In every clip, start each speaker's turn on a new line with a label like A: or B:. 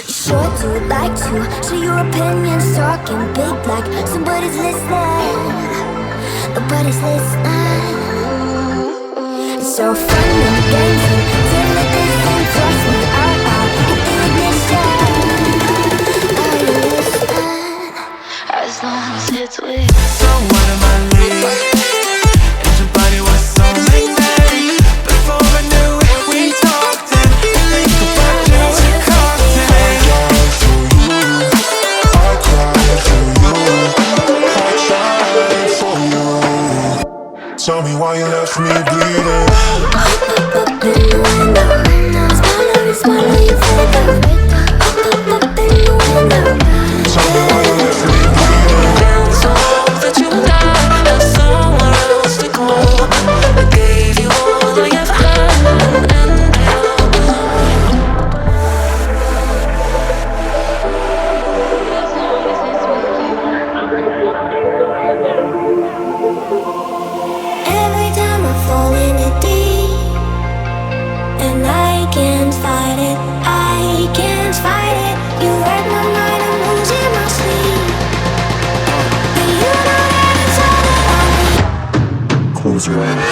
A: Sure do like to share your opinions, talking big like somebody's listening. Nobody's listening. It's so fun and games until it isn't. Trust me, I'll hit the ignition. Are you listening? As long as it's with.
B: So what am I leaving? And your body was so like me. Before I knew it, we talked and think about you in cocktail.
C: I cried for you. Tell me why you left me bleeding.
A: Swallow your finger.
C: Tell me why you left me bleeding.
B: Down so that you died, have somewhere else to go. I gave you all I ever had and
A: Every time I fall in it deep, and I can't fight it, I can't fight it. You hurt my mind, I'm losing my sleep. But you know that it's all that I need.
C: Close your eyes.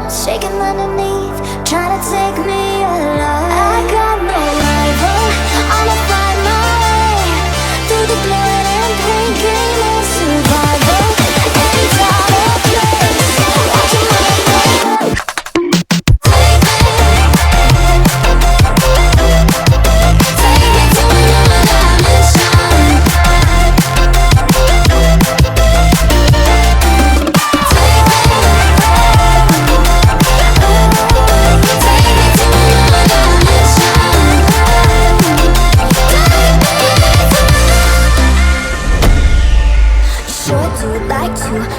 A: Shaking underneath, trying to take me alive. I got no rival, I'ma find my way through the blood and pain, game of survival. Any time or place, watching my life. Take me to another dimension.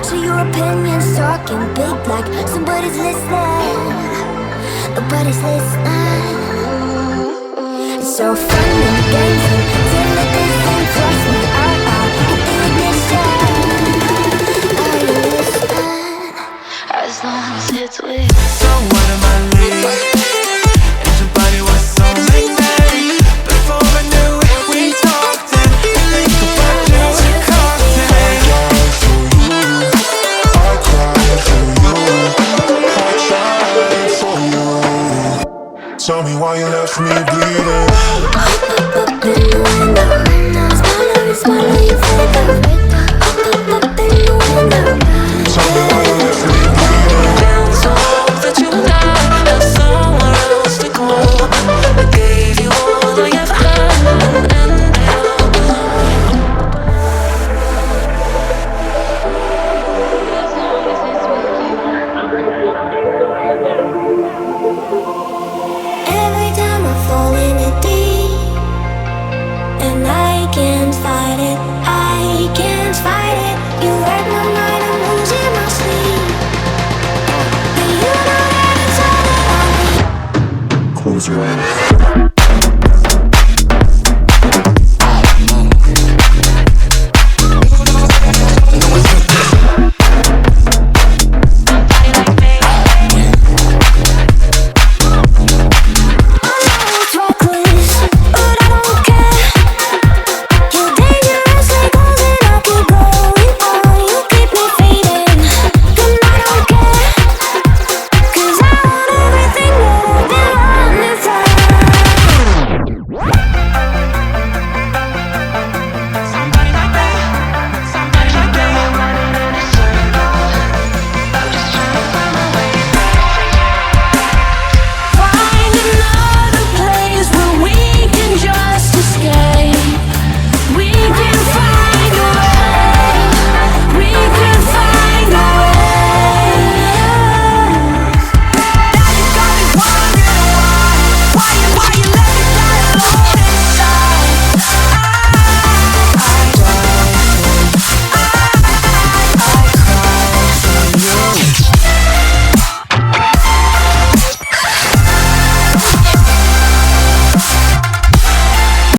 A: Share your opinions, talking big like somebody's listening. Nobody's listening. It's so fun and games until it isn't. Trust me, I'll hit the ignition. Are you listening? As long as it's with.
B: so what am I leaving? And your body was so like me. Before I knew it, we talked and think about you in cocktail.
C: Tell me why you left me bleeding.
A: Swallow your finger.
C: Tell me why you left me bleeding.
B: Down so that you died, have somewhere else to go. I gave you all I ever had and
A: Every time I fall in it deep, and I can't fight it, I can't fight it. You hurt my mind, I'm losing my sleep. But you know that it's all that I need.
C: Close your eyes.